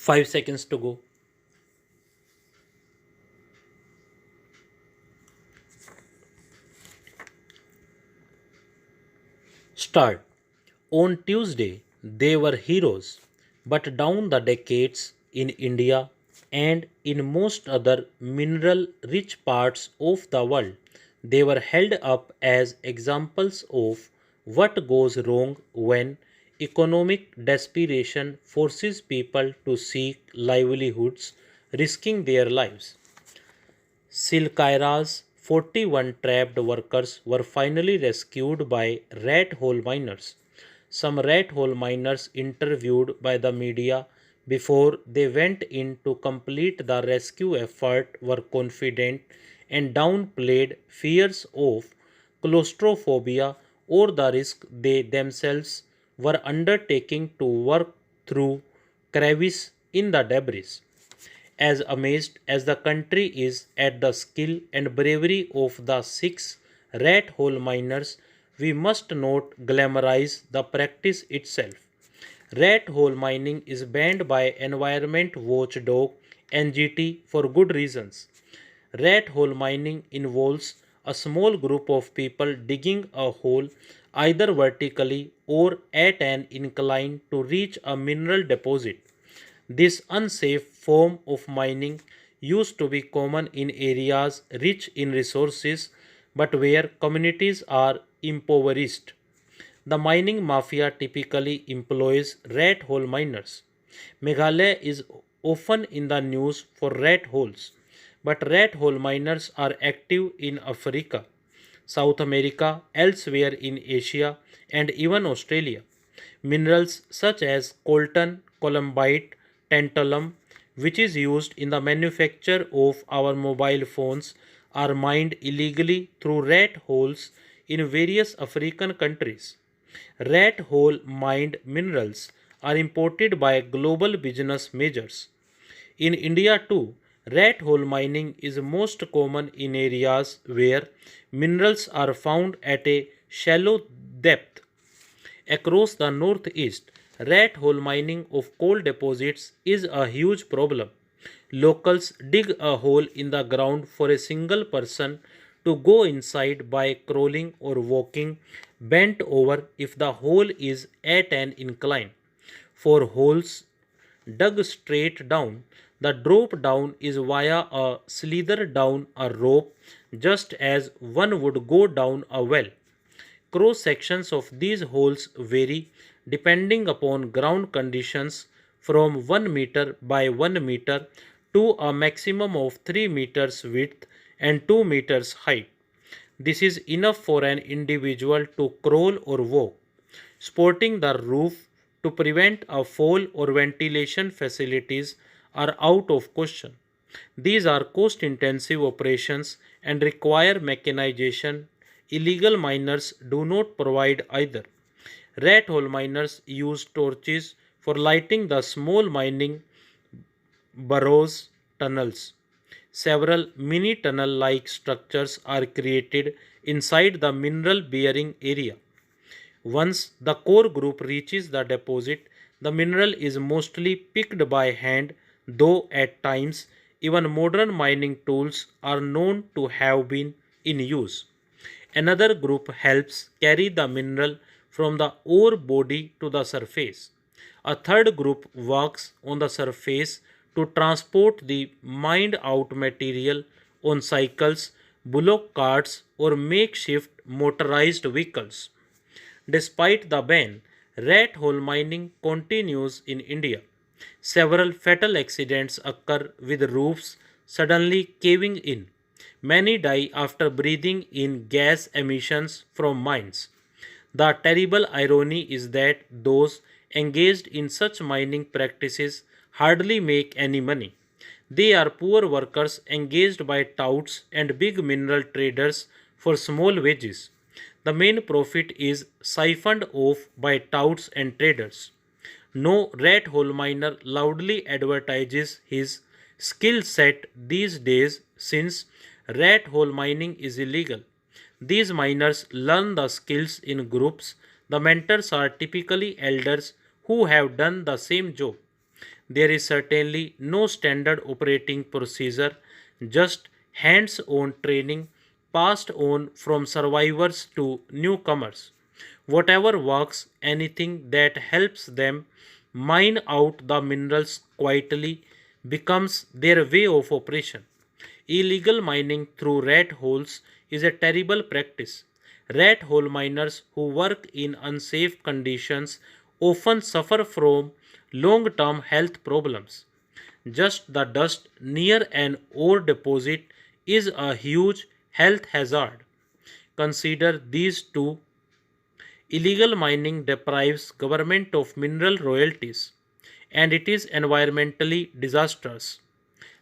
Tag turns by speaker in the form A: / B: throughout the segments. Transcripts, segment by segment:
A: 5 seconds to go. Start. On Tuesday, they were heroes, but down the decades in India and in most other mineral rich parts of the world, they were held up as examples of what goes wrong when economic desperation forces people to seek livelihoods, risking their lives. Silkyara's 41 trapped workers were finally rescued by rat hole miners. Some rat hole miners interviewed by the media before they went in to complete the rescue effort were confident and downplayed fears of claustrophobia or the risk they themselves were undertaking to work through crevices in the debris. As amazed as the country is at the skill and bravery of the six rat hole miners, we must not glamorize the practice itself. Rat hole mining is banned by environment watchdog NGT for good reasons. Rat hole mining involves a small group of people digging a hole either vertically or at an incline to reach a mineral deposit. This unsafe form of mining used to be common in areas rich in resources but where communities are impoverished. The mining mafia typically employs rat hole miners. Meghalaya is often in the news for rat holes, but rat hole miners are active in Africa, South America, elsewhere in Asia, and even Australia. Minerals such as coltan, columbite, tantalum, which is used in the manufacture of our mobile phones, are mined illegally through rat holes in various African countries. Rat hole mined minerals are imported by global business majors. In India too, rat hole mining is most common in areas where minerals are found at a shallow depth. Across the northeast, rat hole mining of coal deposits is a huge problem. Locals dig a hole in the ground for a single person to go inside by crawling or walking bent over if the hole is at an incline. For holes dug straight down, the drop down is via a slither down a rope just as one would go down a well. Cross sections of these holes vary depending upon ground conditions from 1 meter by 1 meter to a maximum of 3 meters width and 2 meters height. This is enough for an individual to crawl or walk. Sporting the roof to prevent a fall or ventilation facilities are out of question. These are cost intensive operations and require mechanization. Illegal miners do not provide either. Rat hole miners use torches for lighting the small mining burrows tunnels. Several mini tunnel like structures are created inside the mineral bearing area. Once the core group reaches the deposit, the mineral is mostly picked by hand, though at times even modern mining tools are known to have been in use. Another group helps carry the mineral from the ore body to the surface. A third group works on the surface to transport the mined out material on cycles, bullock carts, or makeshift motorized vehicles. Despite the ban, rat hole mining continues in India. Several fatal accidents occur with roofs suddenly caving in. Many die after breathing in gas emissions from mines. The terrible irony is that those engaged in such mining practices hardly make any money. They are poor workers engaged by touts and big mineral traders for small wages. The main profit is siphoned off by touts and traders. No rat hole miner loudly advertises his skill set these days since rat hole mining is illegal. These miners learn the skills in groups. The mentors are typically elders who have done the same job. There is certainly no standard operating procedure, just hands on training passed on from survivors to newcomers. Whatever works, anything that helps them mine out the minerals quietly becomes their way of operation. Illegal mining through rat holes is a terrible practice. Rat hole miners who work in unsafe conditions often suffer from long term health problems. Just the dust near an ore deposit is a huge health hazard. Consider these two. Illegal mining deprives government of mineral royalties and it is environmentally disastrous.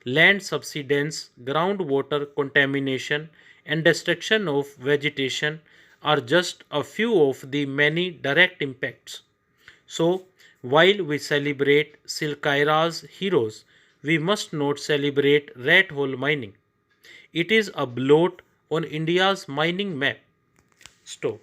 A: Land subsidence, groundwater contamination, and destruction of vegetation are just a few of the many direct impacts. So, while we celebrate Silkyara's heroes, we must not celebrate rat hole mining. It is a blot on India's mining map. Stop.